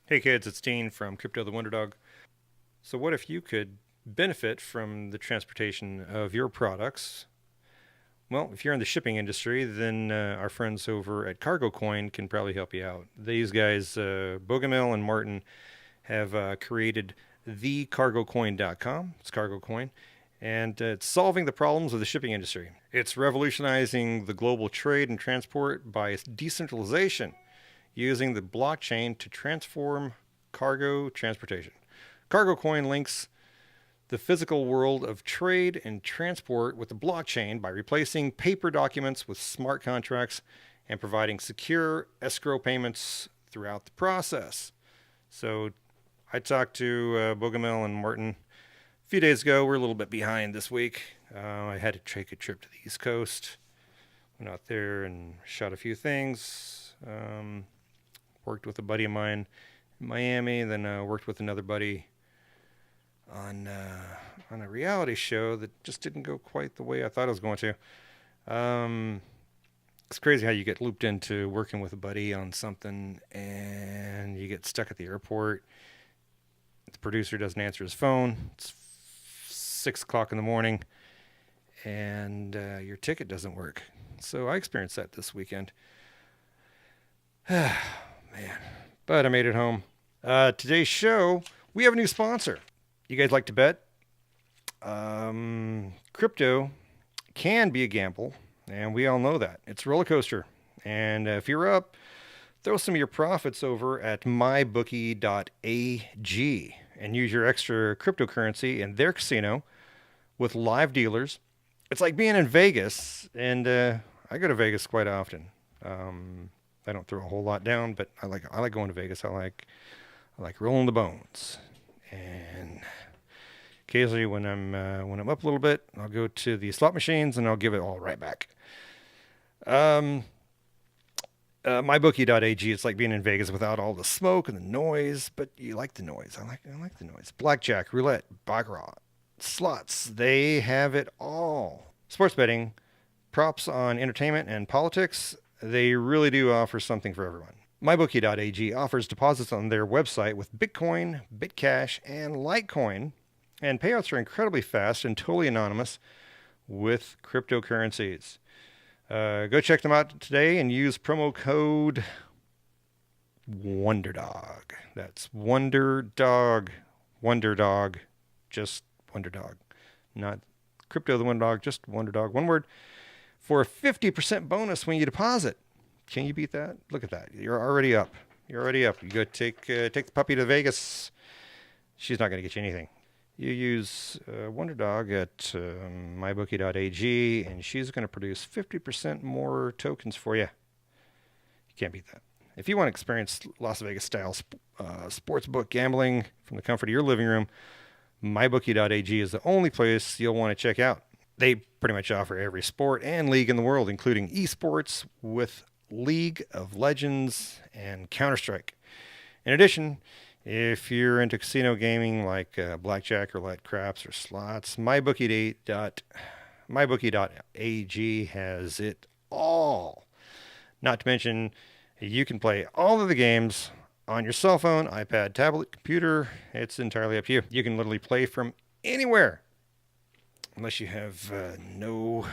Hey kids, it's Dean from Crypto the Wonder Dog. So what if you could benefit from the transportation of your products? Well, if you're in the shipping industry, then our friends over at CargoCoin can probably help you out. These guys, Bogomil and Martin, have created thecargocoin.com. It's CargoCoin. And it's solving the problems of the shipping industry. It's revolutionizing the global trade and transport by decentralization, using the blockchain to transform cargo transportation. CargoCoin links the physical world of trade and transport with the blockchain by replacing paper documents with smart contracts and providing secure escrow payments throughout the process. So I talked to Bogomil and Martin a few days ago. We're a little bit behind this week. I had to take a trip to the East Coast. Went out there and shot a few things. Worked with a buddy of mine in Miami, then worked with another buddy on a reality show that just didn't go quite the way I thought it was going to. It's crazy how you get looped into working with a buddy on something and you get stuck at the airport. The producer doesn't answer his phone. It's 6 o'clock in the morning and your ticket doesn't work. So I experienced that this weekend. Man, but I made it home. Today's show, we have a new sponsor. You guys like to bet? Crypto can be a gamble, and we all know that. It's a roller coaster. And if you're up, throw some of your profits over at mybookie.ag and use your extra cryptocurrency in their casino with live dealers. It's like being in Vegas, and I go to Vegas quite often. I don't throw a whole lot down, but I like going to Vegas. I like rolling the bones, and occasionally when I'm up a little bit, I'll go to the slot machines and I'll give it all right back. MyBookie.ag, it's like being in Vegas without all the smoke and the noise, but you like the noise. I like the noise. Blackjack, roulette, baccarat, slots, they have it all. Sports betting, props on entertainment and politics. They really do offer something for everyone. MyBookie.ag offers deposits on their website with Bitcoin, Bitcash, and Litecoin, and payouts are incredibly fast and totally anonymous with cryptocurrencies. Go check them out today and use promo code WONDERDOG. That's WONDERDOG. WONDERDOG. Just WONDERDOG. Not Crypto the Wonder Dog, just WONDERDOG. One word. For a 50% bonus when you deposit. Can you beat that? Look at that. You're already up. You go take the puppy to Vegas. She's not going to get you anything. You use WonderDog at mybookie.ag, and she's going to produce 50% more tokens for you. You can't beat that. If you want to experience Las Vegas-style sportsbook gambling from the comfort of your living room, mybookie.ag is the only place you'll want to check out. They pretty much offer every sport and league in the world, including esports with League of Legends and Counter-Strike. In addition, if you're into casino gaming like blackjack, roulette, craps, or slots, mybookie.ag has it all. Not to mention, you can play all of the games on your cell phone, iPad, tablet, computer. It's entirely up to you. You can literally play from anywhere. Unless you have no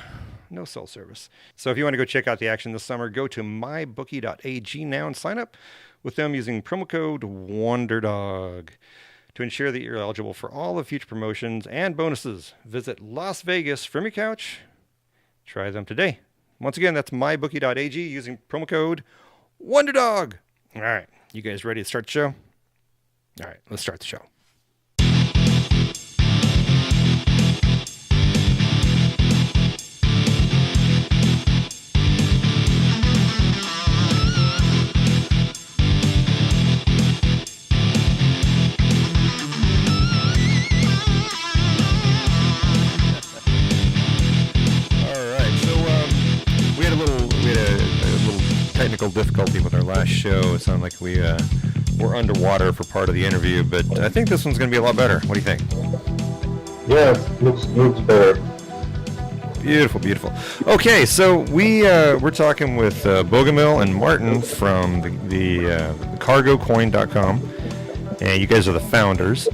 cell service. So if you want to go check out the action this summer, go to mybookie.ag now and sign up with them using promo code WONDERDOG. To ensure that you're eligible for all the future promotions and bonuses, visit Las Vegas from your couch. Try them today. Once again, that's mybookie.ag using promo code WONDERDOG. All right, you guys ready to start the show? All right, let's start the show. Technical difficulty with our last show. It sounded like we were underwater for part of the interview, but I think this one's going to be a lot better. What do you think? Yeah, looks better. Beautiful. Okay, so we're talking with Bogomil and Martin from the CargoCoin.com. and you guys are the founders.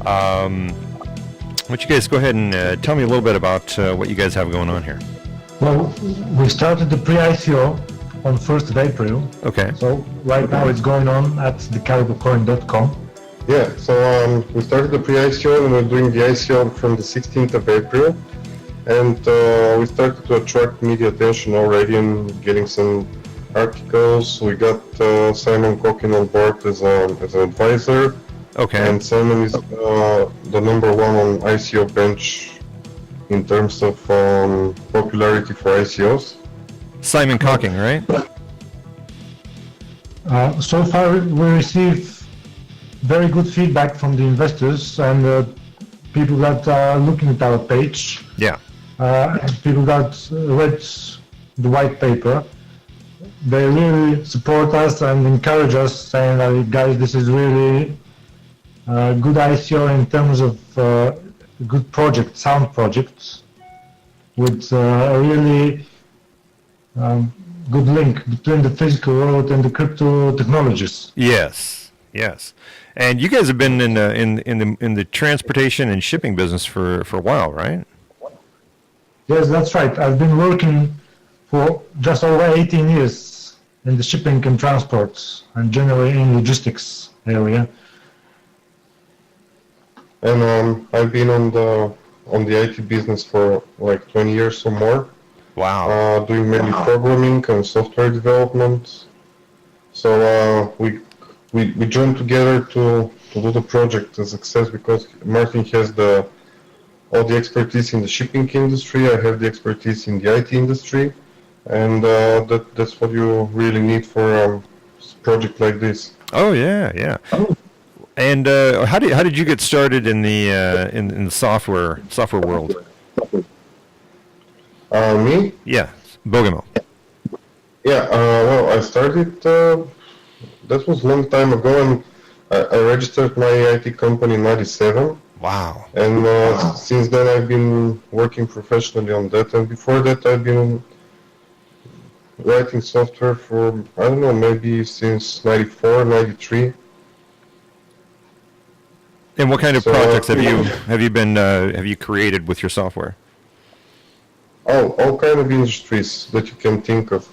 Why don't you guys go ahead and tell me a little bit about what you guys have going on here? Well, we started the pre-ICO on 1st of April. Okay. So right now it's going on at the CargoCoin.com. Yeah, so we started the pre-ICO and we're doing the ICO from the 16th of April. And we started to attract media attention already and getting some articles. We got Simon Cockin on board as an advisor. Okay. And Simon is the number one on ICO bench in terms of popularity for ICOs. Simon Cocking, right? So far we receive very good feedback from the investors and people that are looking at our page. Yeah. People that read the white paper. They really support us and encourage us, saying, guys, this is really good ICO in terms of good project, sound projects, with a really good link between the physical world and the crypto technologies. Yes, yes. And you guys have been in the transportation and shipping business for a while, right? Yes, that's right. I've been working for just over 18 years in the shipping and transport, and generally in logistics area. And I've been on the IT business for like 20 years or more. Wow. Doing mainly programming and software development. So we joined together to do the project a success because Martin has all the expertise in the shipping industry. I have the expertise in the IT industry, and that's what you really need for a project like this. Oh yeah, yeah. And how did you get started in the software world? Me? Yeah, Bogamo. Yeah. Well, I started. That was a long time ago, and I registered my IT company in '97. Wow. And since then I've been working professionally on that, and before that I've been writing software for, I don't know, maybe since '94, '93. And what kind of projects have you created with your software? All kind of industries that you can think of: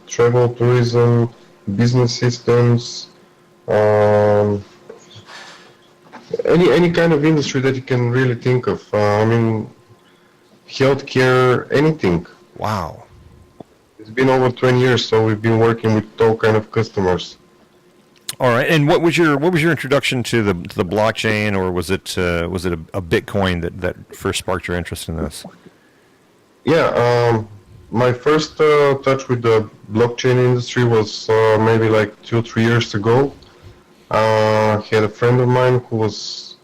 travel, tourism, business systems, any kind of industry that you can really think of. I mean, healthcare, anything. Wow. It's been over 20 years, so we've been working with all kind of customers. All right. And what was your introduction to the blockchain, or was it a Bitcoin that first sparked your interest in this? Yeah, my first touch with the blockchain industry was maybe like 2-3 years ago. I had a friend of mine who was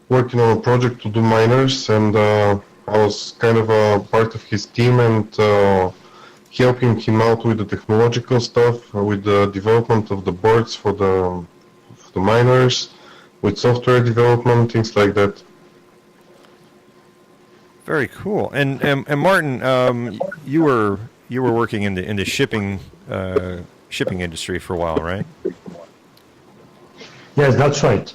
working on a project to do miners, and I was kind of a part of his team and helping him out with the technological stuff, with the development of the boards for the miners, with software development, things like that. Very cool. And Martin, you were working in the shipping industry for a while, right? Yes, that's right.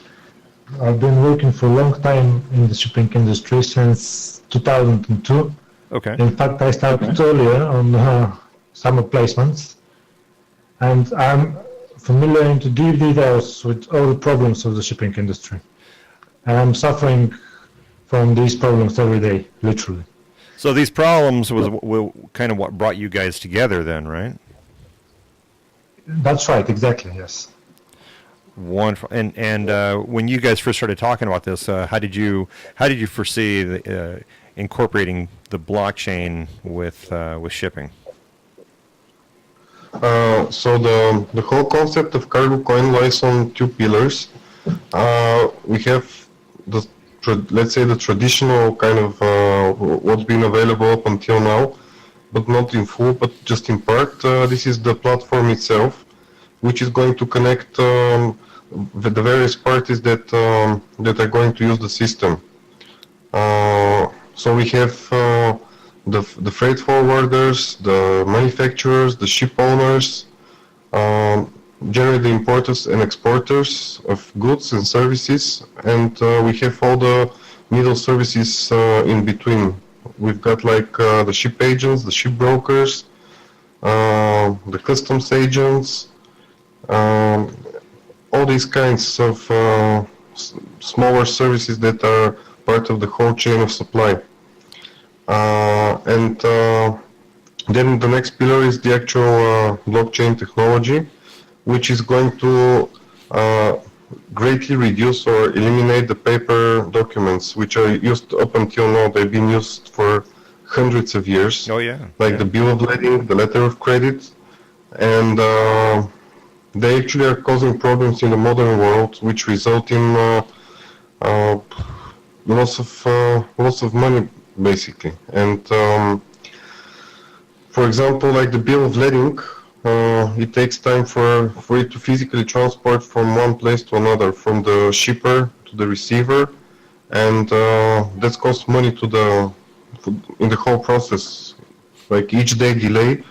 I've been working for a long time in the shipping industry since 2002. Okay. In fact, I started earlier on summer placements, and I'm familiar into deep details with all the problems of the shipping industry. And I'm suffering from these problems every day, literally. So these problems was kind of what brought you guys together then, right? That's right, exactly, yes. Wonderful. And when you guys first started talking about this, how did you foresee incorporating the blockchain with shipping? So the whole concept of CargoCoin lies on two pillars. We have let's say the traditional kind of what's been available up until now, but not in full, but just in part. This is the platform itself, which is going to connect the various parties that are going to use the system. So we have the freight forwarders, the manufacturers, the ship owners, generate the importers and exporters of goods and services, and we have all the middle services in between. We've got like the ship agents, the ship brokers, the customs agents, all these kinds of smaller services that are part of the whole chain of supply. And then the next pillar is the actual blockchain technology, which is going to greatly reduce or eliminate the paper documents, which are used up until now. They've been used for hundreds of years. Oh yeah. Like the bill of lading, the letter of credit, and they actually are causing problems in the modern world, which result in loss of money, basically. And for example, like the bill of lading, it takes time for it to physically transport from one place to another, from the shipper to the receiver, and that costs money in the whole process. Like each day delay,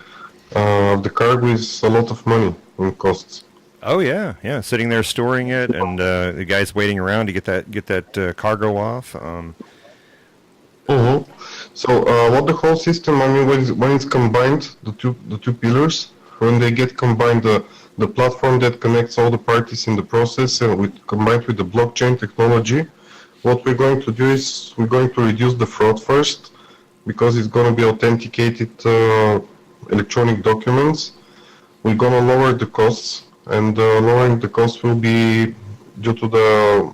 the cargo is a lot of money in costs. Oh yeah, yeah. Sitting there storing it, and the guys waiting around to get that cargo off. So what the whole system, I mean, when it's combined, the two pillars, when they get combined, the platform that connects all the parties in the process, and combined with the blockchain technology, what we're going to do is we're going to reduce the fraud first, because it's going to be authenticated electronic documents. We're going to lower the costs, and lowering the costs will be due to the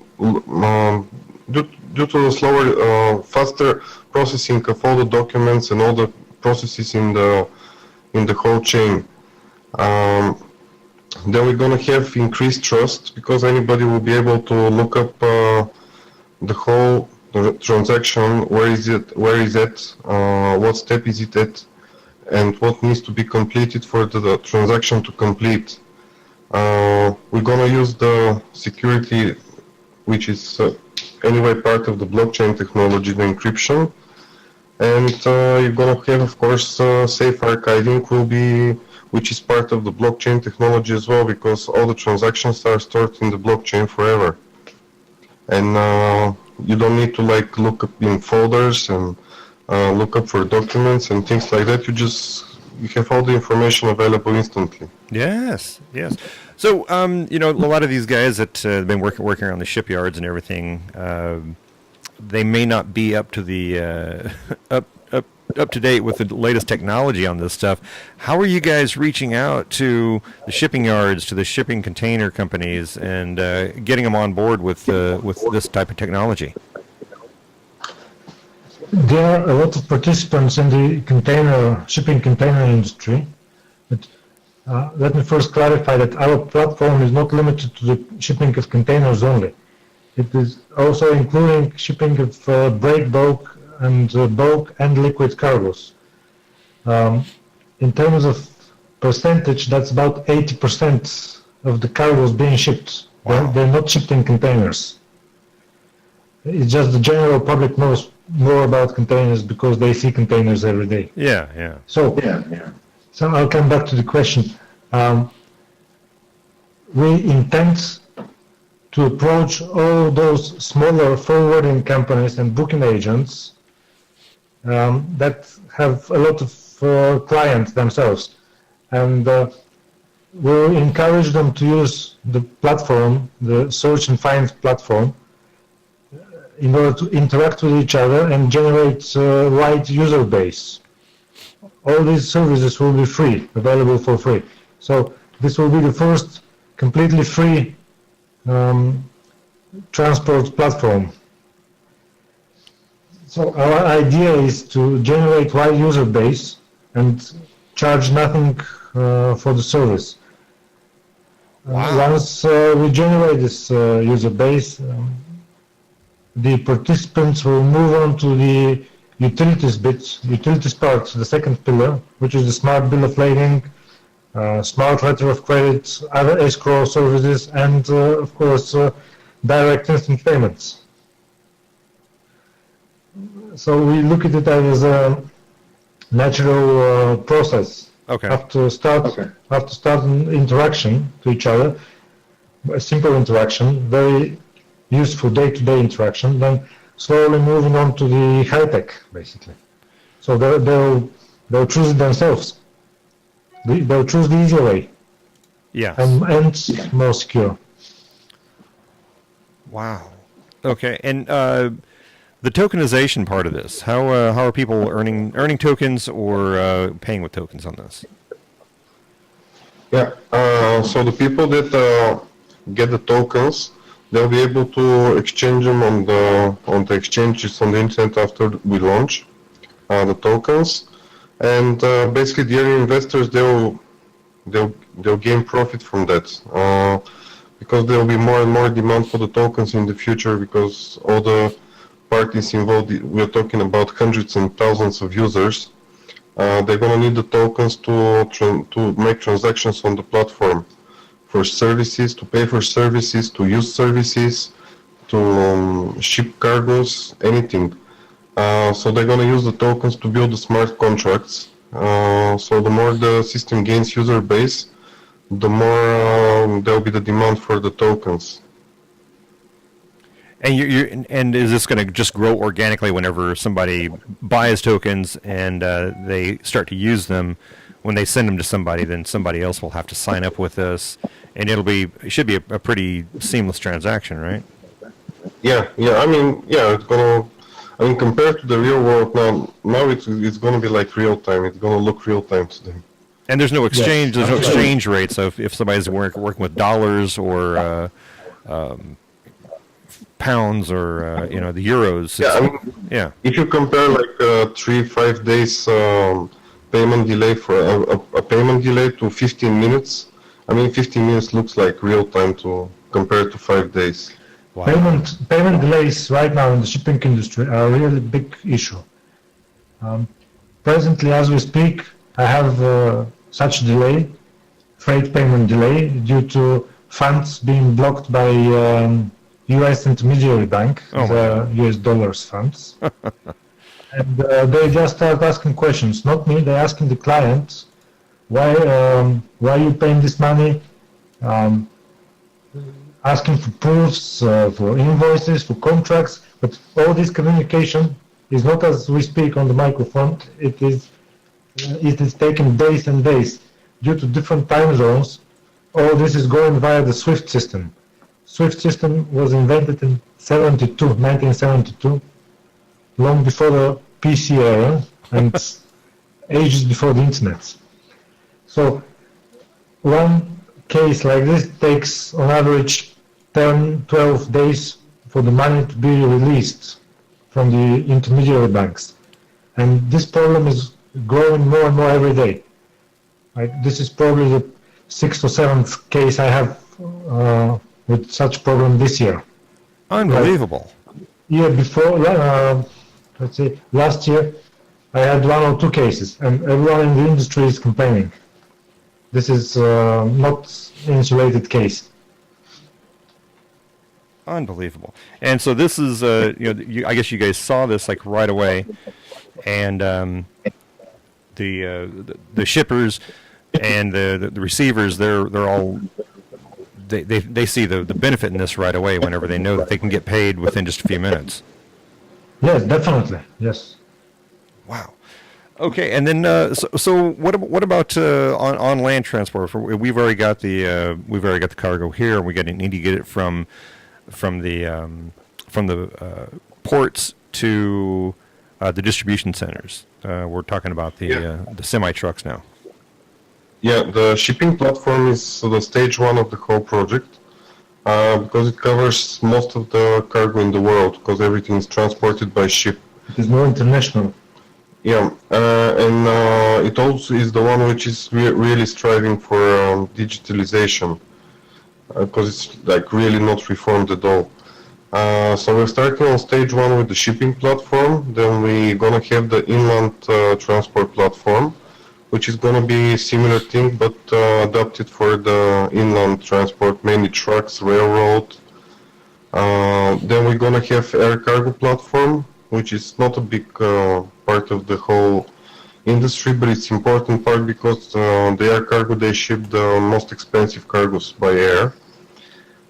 slower, faster processing of all the documents and all the processes in the whole chain. Then we're going to have increased trust, because anybody will be able to look up the whole transaction, where is it, what step is it at, and what needs to be completed for the transaction to complete. We're going to use the security, which is anyway part of the blockchain technology, the encryption. And you're going to have, of course, safe archiving which is part of the blockchain technology as well, because all the transactions are stored in the blockchain forever. And you don't need to like look up in folders and look up for documents and things like that. You have all the information available instantly. Yes, yes. So, a lot of these guys that have been working around the shipyards and everything, they may not be up to the up to date with the latest technology on this stuff. How are you guys reaching out to the shipping yards, to the shipping container companies, and getting them on board with this type of technology? There are a lot of participants in the shipping container industry. But let me first clarify that our platform is not limited to the shipping of containers only. It is also including shipping of break bulk and liquid cargoes. In terms of percentage, that's about 80% of the cargoes being shipped. Wow. They're not shipped in containers. It's just the general public knows more about containers because they see containers every day. Yeah, yeah. So I'll come back to the question. We intend to approach all those smaller forwarding companies and booking agents that have a lot of clients themselves, and we'll encourage them to use the platform, the search and find platform, in order to interact with each other and generate a wide user base. All these services will be free, available for free. So this will be the first completely free transport platform. So our idea is to generate wide user base and charge nothing for the service. Wow. Once we generate this user base, the participants will move on to the utilities part, the second pillar, which is the smart bill of lading, smart letter of credit, other escrow services, and of course direct instant payments. So we look at it as a natural process Okay. have to start an interaction to each other, a simple interaction, very useful day-to-day interaction, then slowly moving on to the high-tech, basically. So they'll choose it themselves. They'll choose the easier way Yes. and more secure. Wow. Okay. And the tokenization part of this, how are people earning tokens or paying with tokens on this? Yeah. So the people that get the tokens, they'll be able to exchange them on the exchanges on the internet after we launch the tokens, and basically the early investors they'll gain profit from that because there will be more and more demand for the tokens in the future because all the parties involved, we're talking about hundreds and thousands of users. They're going to need the tokens to make transactions on the platform for services, to pay for services, to use services, to ship cargoes, anything. So they're going to use the tokens to build the smart contracts. So the more the system gains user base, the more there will be the demand for the tokens. And is this going to just grow organically whenever somebody buys tokens and they start to use them? When they send them to somebody, then somebody else will have to sign up with this, and it should be a pretty seamless transaction, right? Yeah. I mean, it's gonna. I mean, compared to the real world now it's gonna be like real time. It's gonna look real time to them. And there's no exchange. There's no exchange rate. So if somebody's working with dollars or pounds or the euros. Yeah, I mean, if you compare like 3-5 days payment delay for a payment delay to 15 minutes, I mean 15 minutes looks like real time to compare to 5 days. Wow. Payment delays right now in the shipping industry are a really big issue. Presently, as we speak, I have such delay, freight payment delay, due to funds being blocked by U.S. intermediary bank, the U.S. dollars funds. And they just start asking questions, not me, they're asking the client, why are you paying this money? Asking for proofs, for invoices, for contracts, but all this communication is not as we speak on the microphone. It is taking days and days due to different time zones. All this is going via the SWIFT system. SWIFT system was invented in 1972, long before the PC era and ages before the internet. So one case like this takes on average 10-12 days for the money to be released from the intermediary banks. And this problem is growing more and more every day. This is probably the 6th or 7th case I have with such problem this year. Unbelievable. Year before, let's say last year, I had 1 or 2 cases, and everyone in the industry is complaining. This is not an insulated case. Unbelievable. And so this is, I guess you guys saw this like right away, and the shippers and the receivers, they're all they see the benefit in this right away whenever they know that they can get paid within just a few minutes. Yes, definitely. Yes. Wow. Okay, and then so what about on land transport? We've already got the cargo here. We need to get it from the ports to the distribution centers. We're talking about the semi trucks now. Yeah, the shipping platform is the stage 1 of the whole project because it covers most of the cargo in the world because everything is transported by ship. It is more international. Yeah, and it also is the one which is really striving for digitalization because it's like really not reformed at all. So we're starting on stage 1 with the shipping platform, then we're gonna have the inland transport platform, which is gonna be similar thing but adapted for the inland transport, mainly trucks, railroad. Then we're gonna have air cargo platform, which is not a big part of the whole industry, but it's important part because the air cargo, they ship the most expensive cargos by air.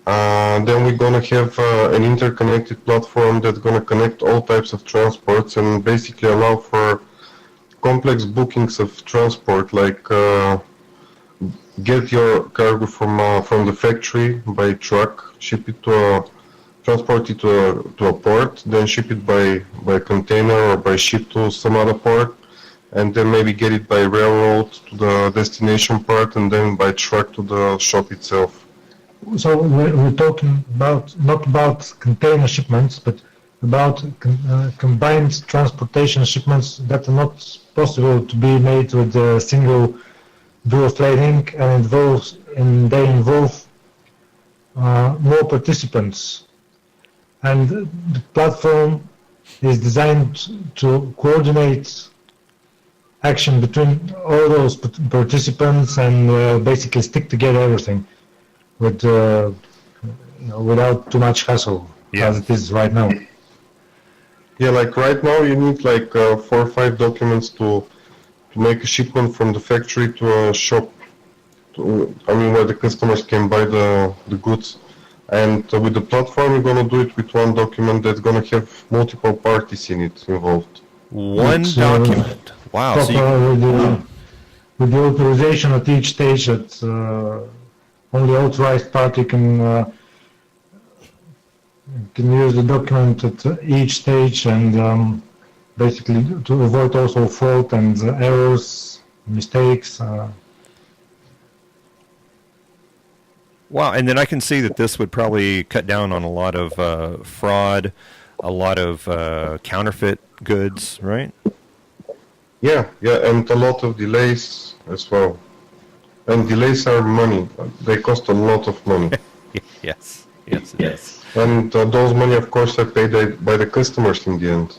Then we're gonna have an interconnected platform that's gonna connect all types of transports and basically allow for complex bookings of transport, like get your cargo from the factory by truck, ship it transport it to a port, then ship it by container or by ship to some other port, and then maybe get it by railroad to the destination part, and then by truck to the shop itself. So we're talking about not about container shipments, but about combined transportation shipments that are not possible to be made with a single bill of lading, and they involve more participants. And the platform is designed to coordinate action between all those participants and basically stick together everything with without too much hassle, as it is right now. Yeah, like right now you need like 4 or 5 documents to make a shipment from the factory to a shop, where the customers can buy the goods. And with the platform, you're going to do it with one document that's going to have multiple parties in it involved. One document. Wow. So with the authorization at each stage that only authorized party can use the document at each stage, and basically to avoid also fault and errors, mistakes. Wow, and then I can see that this would probably cut down on a lot of fraud, a lot of counterfeit goods, right? Yeah, and a lot of delays as well. And delays are money. They cost a lot of money. Yes, it is. And those money, of course, are paid by the customers in the end.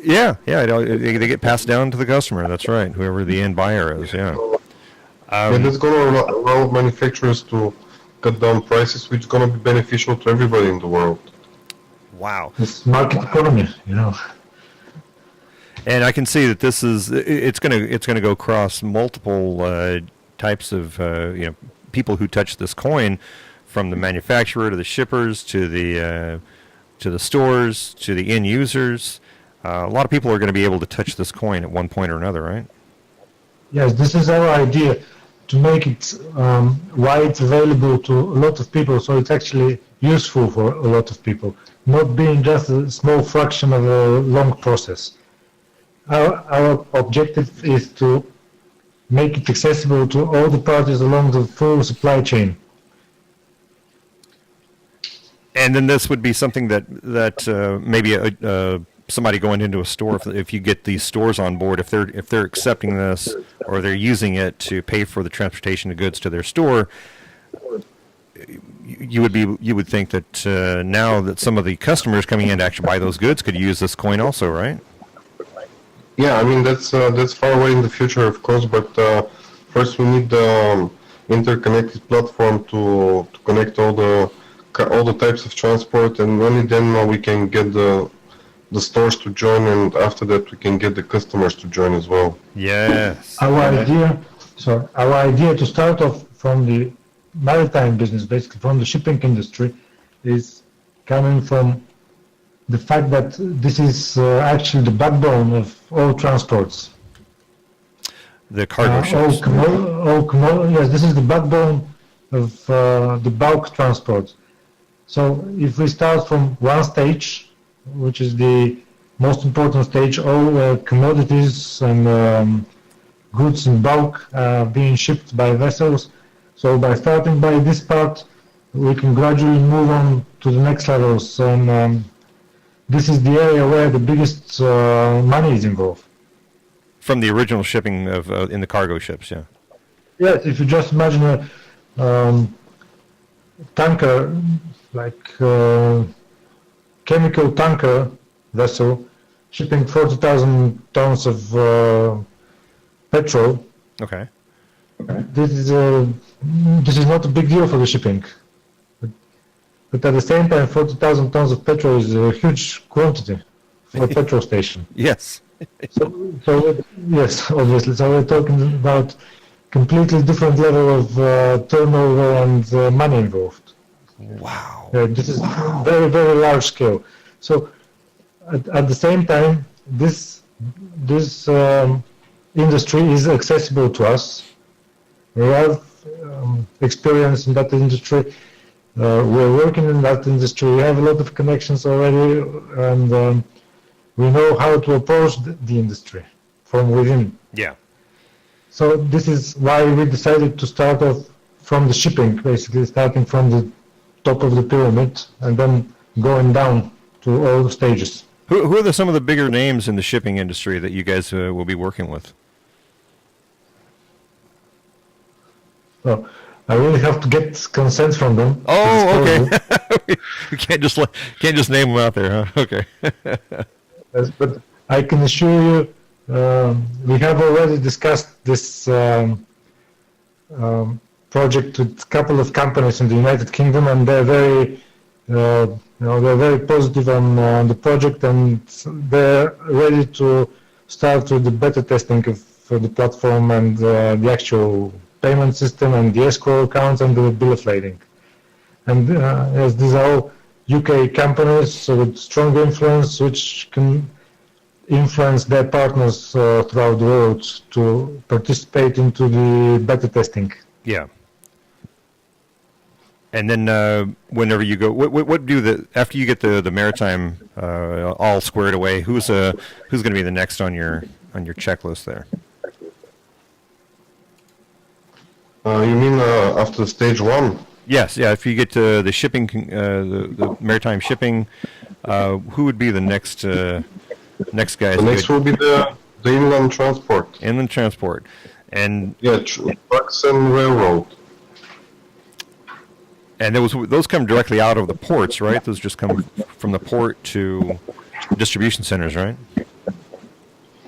Yeah, they get passed down to the customer. That's right, whoever the end buyer is. Yeah. And it's going to allow manufacturers to cut down prices, which is going to be beneficial to everybody in the world. Wow. It's market economy, And I can see that this is it's going to go across multiple types of people who touch this coin, from the manufacturer to the shippers to the stores to the end users. A lot of people are going to be able to touch this coin at one point or another, right? Yes, this is our idea, to make it wide available to a lot of people, so it's actually useful for a lot of people, not being just a small fraction of a long process. Our objective is to make it accessible to all the parties along the full supply chain. And then this would be something that maybe somebody going into a store, if you get these stores on board, if they're accepting this or they're using it to pay for the transportation of goods to their store, you would think that now that some of the customers coming in to actually buy those goods could use this coin also, right? Yeah, that's far away in the future, of course, but first we need the interconnected platform to connect all the types of transport, and only then we can get the stores to join, and after that we can get the customers to join as well. Yes. Our idea to start off from the maritime business, basically from the shipping industry, is coming from the fact that this is actually the backbone of all transports. The cargo ships. Yes, this is the backbone of the bulk transport. So if we start from one stage, which is the most important stage, all commodities and goods in bulk being shipped by vessels. So by starting by this part, we can gradually move on to the next levels, and this is the area where the biggest money is involved. From the original shipping of in the cargo ships, yeah. Yes, if you just imagine a tanker, like chemical tanker vessel shipping 40,000 tons of petrol. Okay. This is not a big deal for the shipping, but at the same time, 40,000 tons of petrol is a huge quantity for a petrol station. Yes. So yes, obviously. So we're talking about completely different level of turnover and money involved. Wow. This is very, very large scale. So at the same time, this industry is accessible to us. We have experience in that industry. We're working in that industry. We have a lot of connections already, and we know how to approach the industry from within. Yeah. So this is why we decided to start off from the shipping, basically starting from the top of the pyramid and then going down to all the stages. Who are some of the bigger names in the shipping industry that you guys will be working with? So I really have to get consent from them. Oh, okay. You can't just name them out there, huh? Okay. Yes, but I can assure you, we have already discussed this project with a couple of companies in the United Kingdom, and they're very, they're very positive on the project, and they're ready to start with the beta testing for the platform and the actual payment system and the escrow accounts and the bill of lading. And as these are all UK companies so with strong influence, which can influence their partners throughout the world to participate into the beta testing. Yeah. And then whenever you go, what do after you get the maritime all squared away? Who's going to be the next on your checklist there? You mean after stage 1? Yes, yeah. If you get to the shipping, the maritime shipping, who would be the next guys? The next will be the inland transport. Inland transport, and yeah, trucks and railroad. And those come directly out of the ports, right? Those just come from the port to distribution centers, right?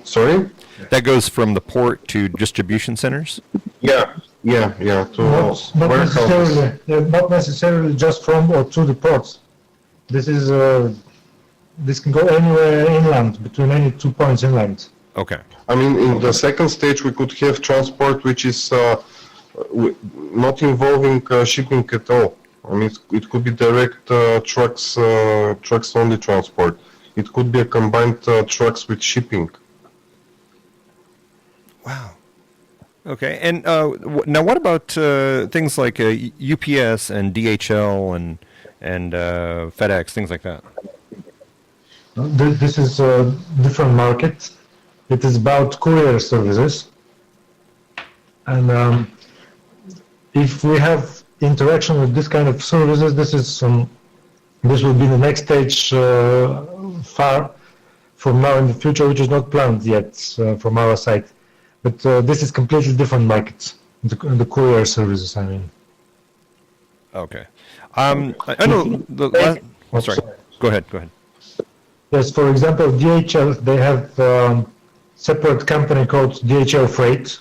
Sorry? That goes from the port to distribution centers? Yeah. To not necessarily just from or to the ports. This can go anywhere inland, between any 2 points inland. Okay. I mean, in the second stage, we could have transport which is not involving shipping at all. I mean, it could be direct trucks only transport. It could be a combined trucks with shipping. Wow. Okay, and now what about things like UPS and DHL and FedEx, things like that? This is a different market. It is about courier services, and if we have interaction with this kind of services, this will be the next stage far from now in the future, which is not planned yet from our side. But this is completely different markets, the courier services, I mean. Okay. I know sorry. Go ahead. Yes, for example, DHL, they have separate company called DHL Freight.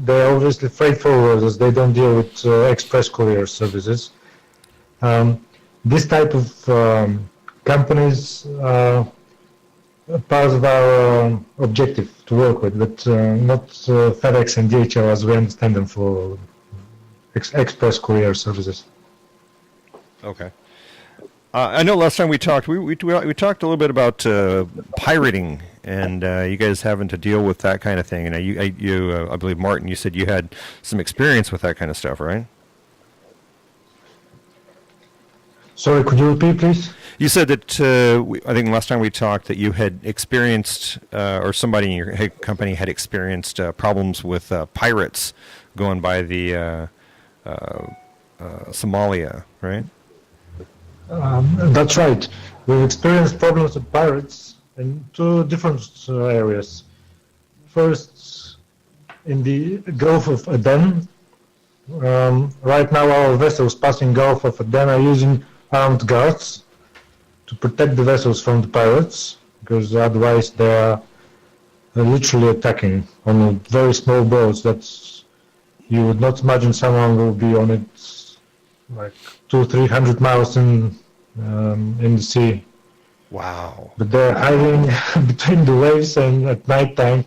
They're obviously freight forwarders. They don't deal with express courier services. This type of companies part of our objective to work with, but not FedEx and DHL as we understand them for express courier services. Okay. I know last time we talked, we talked a little bit about pirating and you guys having to deal with that kind of thing. And I believe, Martin, you said you had some experience with that kind of stuff, right? Sorry, could you repeat, please? You said that, I think last time we talked, that you had experienced, or somebody in your company had experienced problems with pirates going by the Somalia, right? That's right. We've experienced problems with pirates in two different areas. First, in the Gulf of Aden. Right now our vessels passing Gulf of Aden are using armed guards to protect the vessels from the pirates, because otherwise they are literally attacking on very small boats that you would not imagine someone will be on it like 200-300 miles in the sea. Wow. but they're hiding between the waves and at night time.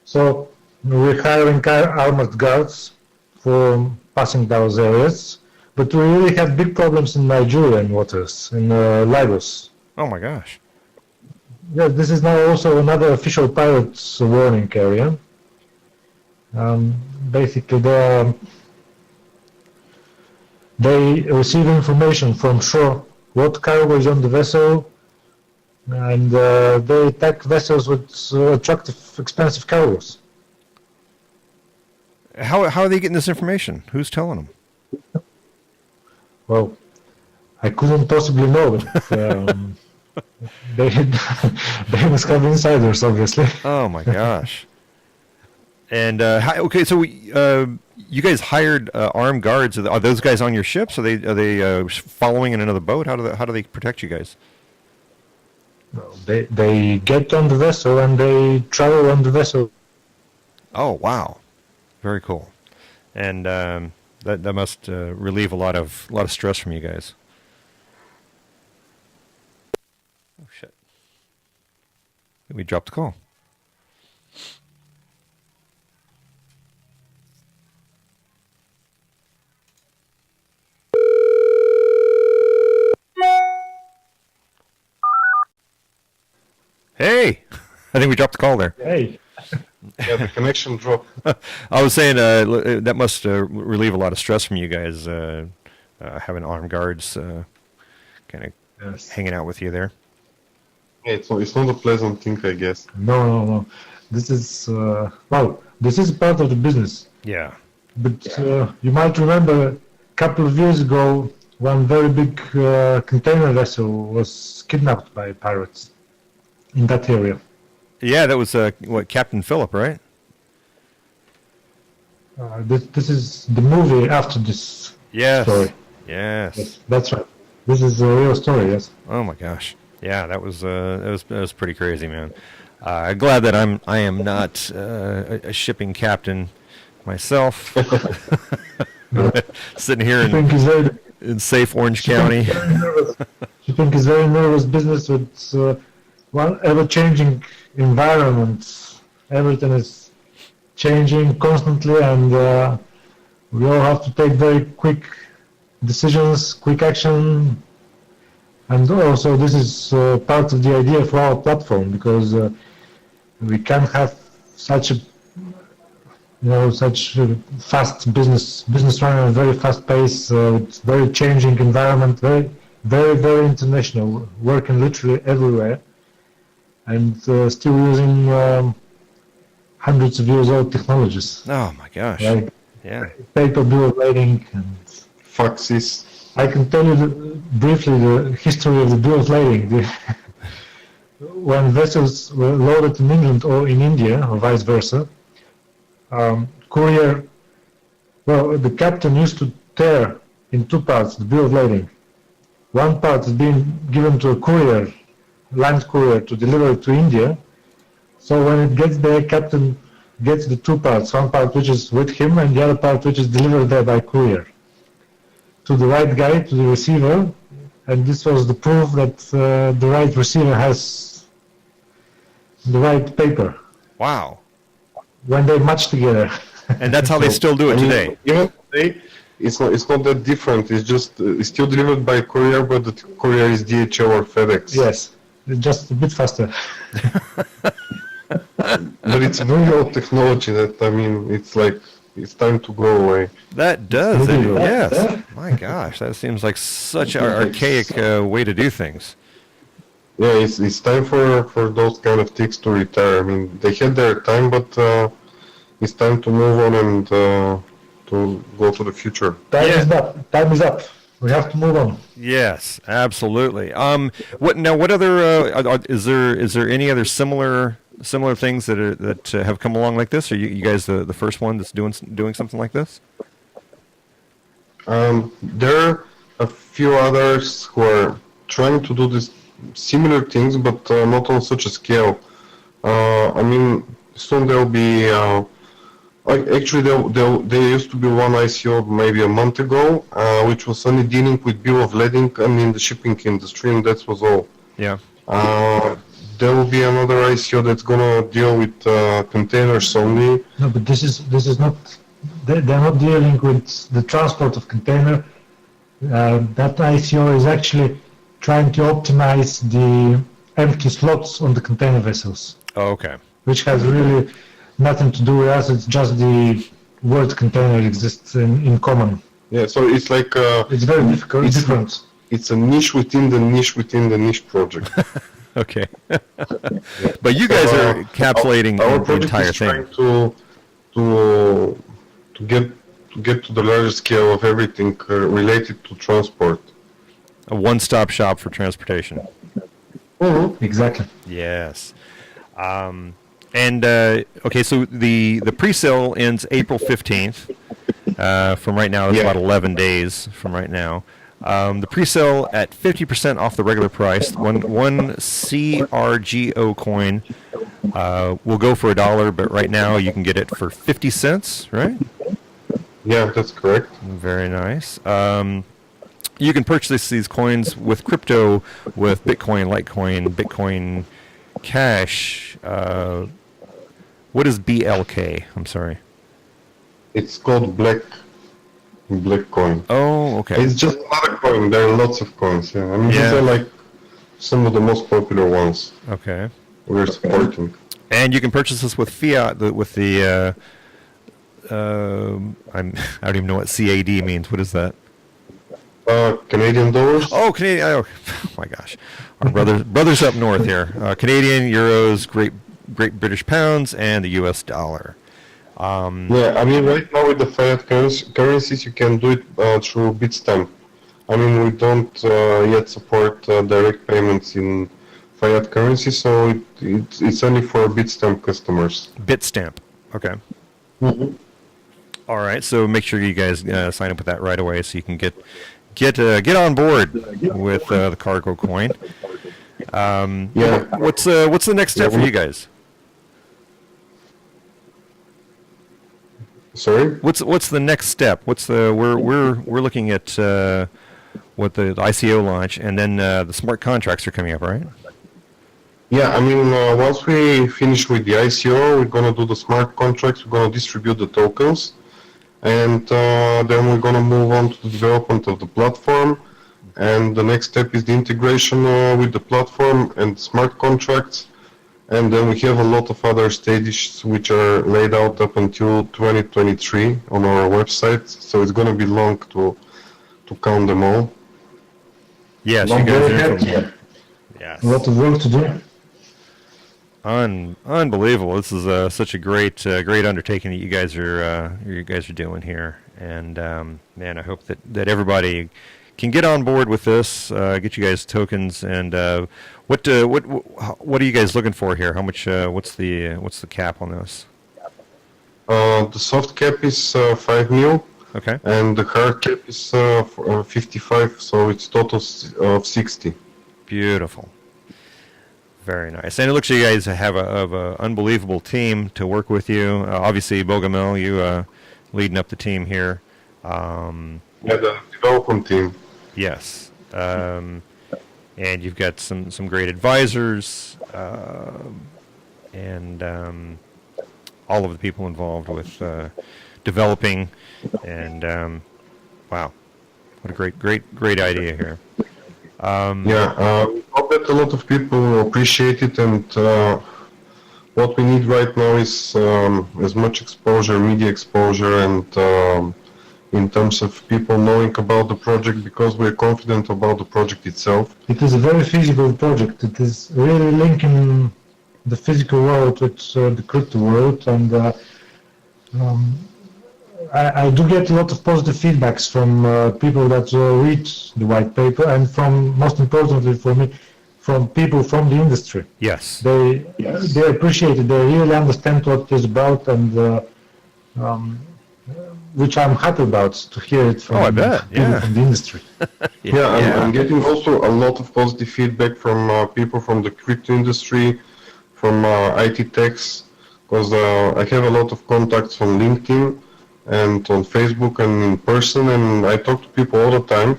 So we're hiring armored guards for passing those areas. But we really have big problems in Nigerian waters, in Lagos. Oh my gosh. Yeah, this is now also another official pirates warning area. Basically, they receive information from shore what cargo is on the vessel, and they attack vessels with attractive, expensive cargoes. How are they getting this information? Who's telling them? Well, I couldn't possibly know, but they they must have insiders, obviously. Oh my gosh. And okay, so you guys hired armed guards. Are those guys on your ships? Are they following in another boat? How do they protect you guys? Well, they get on the vessel and they travel on the vessel. Oh wow, very cool. And that must relieve a lot of stress from you guys. Oh shit! We dropped the call. Hey, I think we dropped the call there. Hey. Yeah, the connection dropped. I was saying that must relieve a lot of stress from you guys, having armed guards kind of hanging out with you there. Yeah, it's not a pleasant thing, I guess. No. This is this is part of the business. Yeah. But you might remember a couple of years ago, one very big container vessel was kidnapped by pirates in that area. Yeah, that was Captain Phillip, right? This is the movie after this story. Yes. That's right. This is a real story. Yes. Oh my gosh. Yeah, that was pretty crazy, man. Glad that I am not a shipping captain myself. Sitting here in safe Orange County. Shipping is very nervous business with ever-changing environment. Everything is changing constantly, and we all have to take very quick decisions, quick action. And also, this is part of the idea for our platform, because we can't have such fast business running at a very fast pace. It's very changing environment, very international, working literally everywhere, and still using hundreds of years old technologies. Oh my gosh! Like paper bill of lading and faxes. I can tell you briefly the history of the bill of lading. When vessels were loaded in England or in India, or vice versa, the captain used to tear in two parts the bill of lading. One part is being given to a land courier to deliver it to India. So when it gets there, captain gets the two parts, one part which is with him and the other part which is delivered there by courier to the right guy, to the receiver, and this was the proof that the right receiver has the right paper. Wow. When they match together. And that's how they still do it today. Even today, it's not that different. It's just it's still delivered by courier, but the courier is DHL or FedEx. Yes, it's just a bit faster. But it's very old technology that, it's like, it's time to go away. That does, yes. My gosh, that seems like such an archaic way to do things. Yeah, it's time for those kind of things to retire. They had their time, but it's time to move on and to go to the future. Time is up. We have to move on. Yes, absolutely. What other is there any other similar things that have come along like this? Are you guys the first one that's doing something like this? There are a few others who are trying to do this similar things, but not on such a scale. Soon there'll be. Actually, there used to be one ICO maybe a month ago, which was only dealing with bill of lading and in the shipping industry, and that was all. Yeah. Uh, there will be another ICO that's gonna deal with containers only. No, but this is not. They're not dealing with the transport of container. That ICO is actually trying to optimize the empty slots on the container vessels, Oh, okay. which has really nothing to do with us. It's just the word container exists in common. Yeah, so it's like It's very difficult. It's different. it's a niche within the niche within the niche project. Okay. But you guys are encapsulating our the project entire is thing. trying to get to the larger scale of everything related to transport. A one-stop shop for transportation. Exactly. Yes. And okay, so the pre-sale ends April 15th. From right now, it's Yeah. about 11 days from right now. The pre-sale at 50% off the regular price. One CRGO coin will go for $1, but right now you can get it for 50 cents, right? Yeah, that's correct. Very nice. You can purchase these coins with crypto, with Bitcoin, Litecoin, Bitcoin Cash. What is BLK? I'm sorry. It's called black coin. Oh, okay. It's just another coin. There are lots of coins. Yeah, I mean these Yeah. are like some of the most popular ones Okay. we're supporting. And you can purchase this with fiat, with the I don't even know what CAD means. What is that? Canadian dollars. Oh, Canadian. Oh, my gosh, our brothers up north here. Canadian euros, Great British pounds, and the U.S. dollar. Yeah, I mean right now with the fiat currencies you can do it through Bitstamp. I mean we don't yet support direct payments in fiat currency, so it's only for Bitstamp customers. Bitstamp. Okay. All right. So make sure you guys sign up with that right away, so you can get on board with the CargoCoin. Yeah. What's the next step for you guys? Sorry? What's the next step? We're looking at what the ICO launch, and then the smart contracts are coming up, right? Yeah, I mean, once we finish with the ICO, we're going to do the smart contracts, we're going to distribute the tokens, and then we're going to move on to the development of the platform, and the next step is the integration with the platform and smart contracts, and then we have a lot of other stages which are laid out up until 2023 on our website, so it's going to be long to count them all. Yes, you Long guys way are. ahead. Yes. A lot of work to do. Unbelievable! This is such a great undertaking that you guys are doing here, and man, I hope that everybody can get on board with this, get you guys tokens, and what are you guys looking for here? How much? What's the cap on this? The soft cap is 5 mil, Okay. and the hard cap is 55, so it's total of 60. Beautiful. Very nice. And it looks like you guys have a unbelievable team to work with you. Obviously, Bogomil, you leading up the team here. Yeah, the development team. Yes. And you've got some great advisors, and all of the people involved with developing. And wow, what a great idea here. We hope that a lot of people appreciate it, and what we need right now is as much exposure, media exposure, and in terms of people knowing about the project, because we're confident about the project itself. It is a very physical project. It is really linking the physical world with the crypto world, and I do get a lot of positive feedbacks from people that read the white paper, and from, most importantly for me, from people from the industry. Yes. They appreciate it. They really understand what it is about, and which I'm happy about to hear it from Oh, I bet. people Yeah. from the industry. I'm getting also a lot of positive feedback from people from the crypto industry, from IT techs, because I have a lot of contacts on LinkedIn and on Facebook and in person, and I talk to people all the time,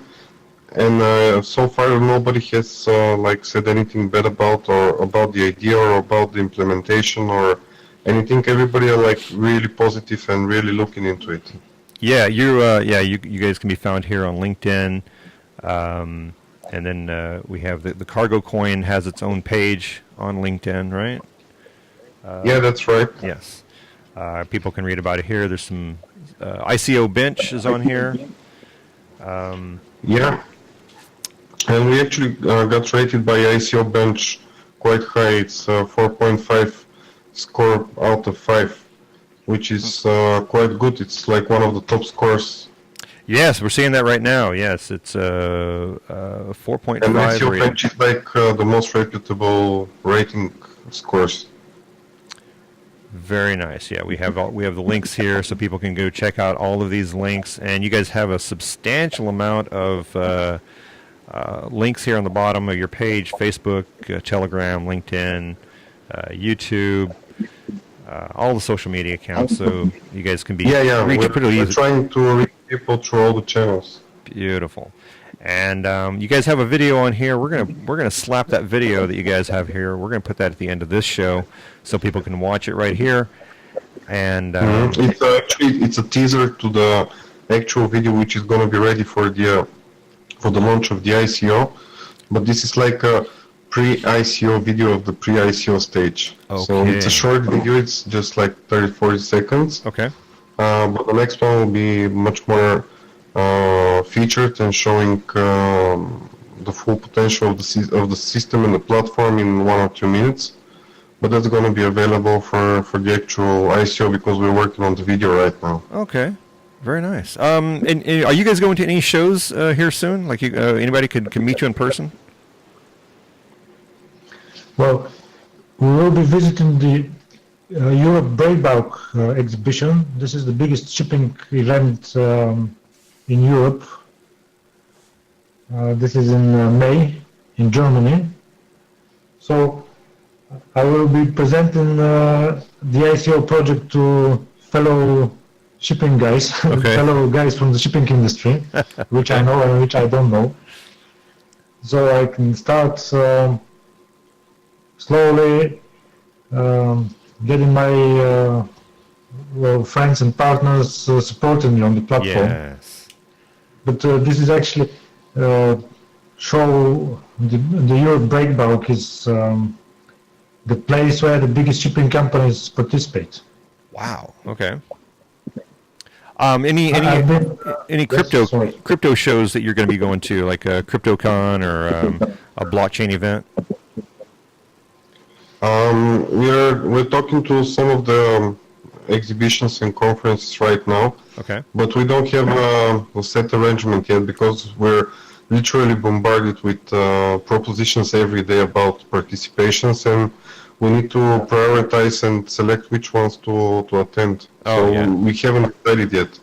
and so far nobody has like said anything bad about or about the idea or about the implementation or anything. Everybody are like really positive and really looking into it. Yeah, you guys can be found here on LinkedIn, and then we have the CargoCoin has its own page on LinkedIn, right? Yeah, that's right. Yes, people can read about it here. There's some ICO bench is on here. Yeah, and we actually got rated by ICO Bench quite high. It's 4.5 score out of 5, which is quite good. It's like one of the top scores. Yes, we're seeing that right now. Yes, it's 4.5. And ICO rating. Bench is like the most reputable rating scores. Very nice. Yeah, we have the links here, so people can go check out all of these links. And you guys have a substantial amount of links here on the bottom of your page: Facebook, Telegram, LinkedIn, YouTube, all the social media accounts. So you guys can be reached pretty we're easy. trying to reach people through all the channels. Beautiful. And you guys have a video on here. We're gonna slap that video that you guys have here. We're gonna put that at the end of this show, so people can watch it right here. And It's a teaser to the actual video, which is going to be ready for the launch of the ICO. But this is like a pre-ICO video of the pre-ICO stage. Okay. So it's a short video. It's just like 30-40 seconds. Okay. But the next one will be much more featured and showing the full potential of the system and the platform in 1 or 2 minutes. But that's going to be available for the actual ICO because we're working on the video right now. Okay. Very nice. And are you guys going to any shows here soon? Like anybody can meet you in person? Well, we will be visiting the Europe Breakbulk exhibition. This is the biggest shipping event in Europe. This is in May in Germany. So I will be presenting the ICO project to fellow shipping guys, fellow guys from the shipping industry, which I know and which I don't know. So I can start slowly getting my friends and partners supporting me on the platform. Yes. But this is actually show the Europe Breakbulk is the place where the biggest shipping companies participate. Wow. Okay. Any crypto shows that you're going to be going to, like a CryptoCon or a blockchain event? We're talking to some of the exhibitions and conferences right now. Okay. But we don't have a set arrangement yet because we're literally bombarded with propositions every day about participations, and we need to prioritize and select which ones to attend. We haven't decided yet.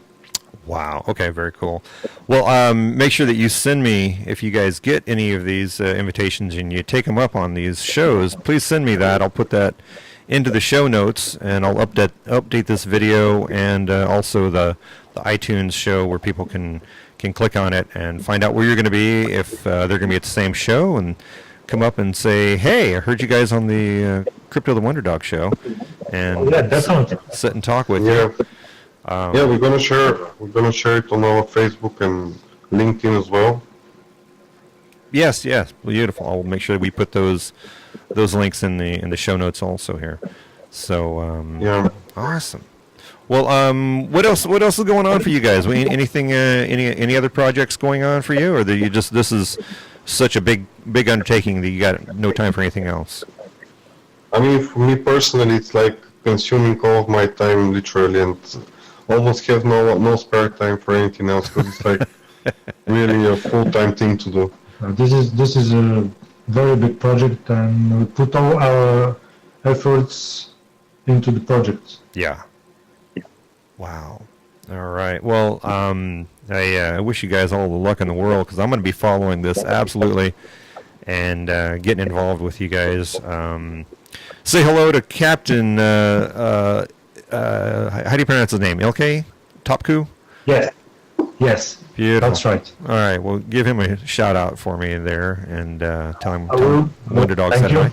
Wow. Okay. Very cool. Well, make sure that you send me, if you guys get any of these invitations and you take them up on these shows, please send me that. I'll put that into the show notes, and I'll update this video and also the iTunes show where people can click on it and find out where you're going to be, if they're going to be at the same show, and come up and say, "Hey, I heard you guys on the Crypto the Wonder Dog show," and sit and talk with you. We're gonna share it on our Facebook and LinkedIn as well. Yes, beautiful. I'll make sure that we put those links in the show notes also here. So awesome. Well, what else is going on for you guys? Anything any other projects going on for you, or this is such a big undertaking that you got no time for anything else? I mean, for me personally, it's like consuming all of my time literally, and almost have no spare time for anything else because it's like really a full-time thing to do. This is a very big project, and we put all our efforts into the project. Yeah. Wow. All right. Well, I wish you guys all the luck in the world, because I'm going to be following this absolutely and getting involved with you guys. Say hello to Captain. How do you pronounce his name? Ilke Topku? Yes. Beautiful. That's right. All right. Well, give him a shout out for me there, and tell him, I will. Wonder Dog Thank said you.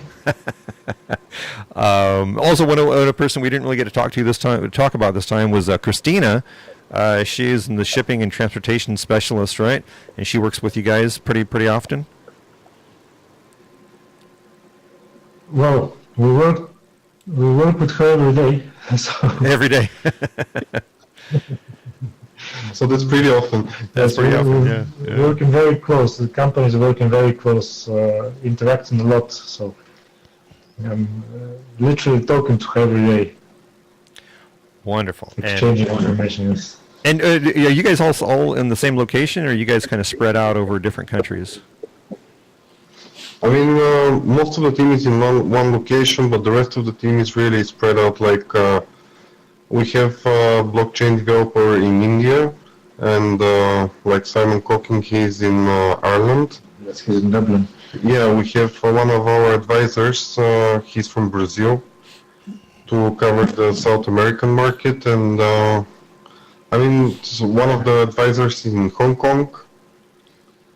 hi. Also, one person we didn't really get to talk about this time was Christina. She is the shipping and transportation specialist, right? And she works with you guys pretty often. Well, we work with her every day. So Every day. So that's pretty often. That's pretty often. we're Yeah. working very close. The company is working very close, interacting a lot. So I'm literally talking to her every day, Wonderful. exchanging information. Yes. And are you guys all in the same location, or are you guys kind of spread out over different countries? I mean, most of the team is in one location, but the rest of the team is really spread out. Like, we have a blockchain developer in India, and like Simon Cocking, he's in Ireland. Yes, he's in Dublin. Yeah, we have one of our advisors, he's from Brazil, to cover the South American market, and I mean, one of the advisors is in Hong Kong,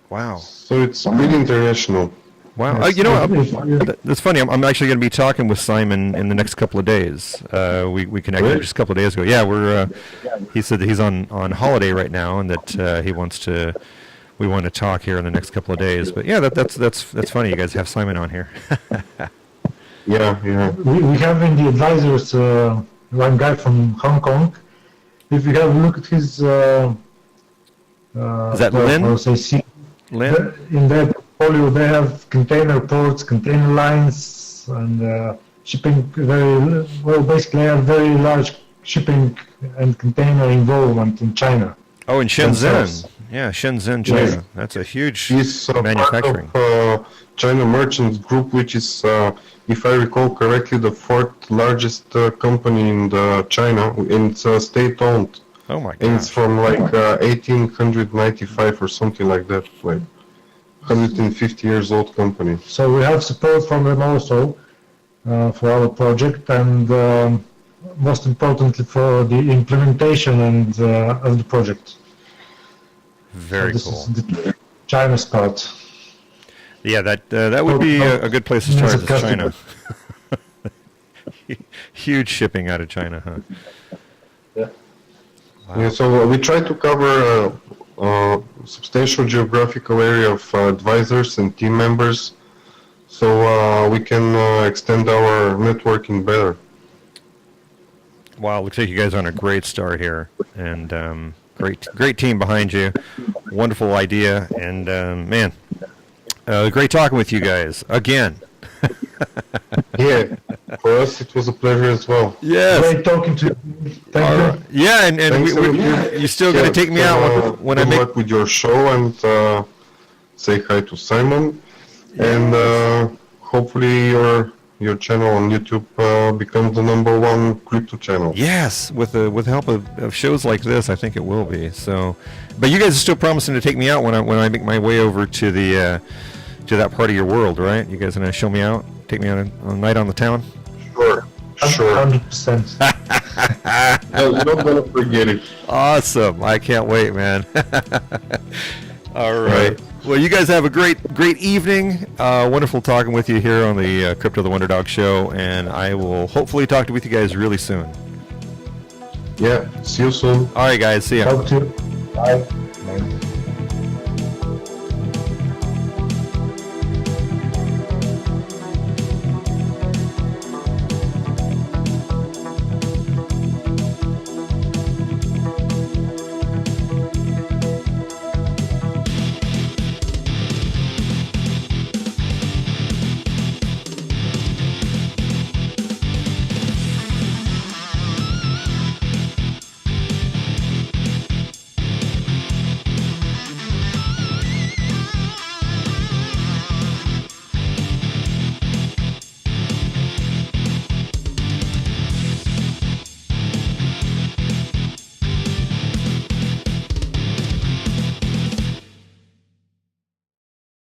Wow. so it's really international. Wow. Yes. You know, If- that's funny. I'm actually going to be talking with Simon in the next couple of days. We connected Really? just a couple of days ago. Yeah, he said that he's on holiday right now, and that we want to talk here in the next couple of days. But yeah, that's funny. You guys have Simon on here. Yeah. we have in the advisors one guy from Hong Kong. If you have a look at his, Is that Lin? I'll say Lynn? in their portfolio, they have container ports, container lines, and shipping basically have very large shipping and container involvement in China. Oh, in Shenzhen. Themselves. Yeah, Shenzhen, China. Yes. That's a huge He's manufacturing. part of China Merchants Group, which is, if I recall correctly, the fourth largest company in China, and it's state-owned. Oh my And it's gosh. from like 1895 or something like that, like 150 years old company. So we have support from them also for our project, and most importantly for the implementation and of the project. Very This cool. is the China's part. Yeah, that would be a good place to start. As a Is customer. China. Huge shipping out of China, huh? Yeah. Yeah, so we try to cover a substantial geographical area of advisors and team members, so we can extend our networking better. Wow, looks like you guys are on a great start here, and great team behind you. Wonderful idea, and man, great talking with you guys again. Yeah, for us it was a pleasure as well. Yes. Great talking to you. Thank All you. right. Yeah, and Thanks a lot. you still got to take me out when I good make. luck with your show, and say hi to Simon, and hopefully your channel on YouTube becomes the #1 crypto channel. Yes, with the help of shows like this, I think it will be. So, but you guys are still promising to take me out when I make my way over to the to that part of your world, right? You guys gonna show me out, take me on a night on the town? Sure. 100%. No, you're not gonna forget it. Awesome! I can't wait, man. All right. Well, you guys have a great evening. Wonderful talking with you here on the Crypto the Wonder Dog show, and I will hopefully talk with you guys really soon. Yeah. See you soon. All right, guys. See ya. Talk to you. Bye. Bye.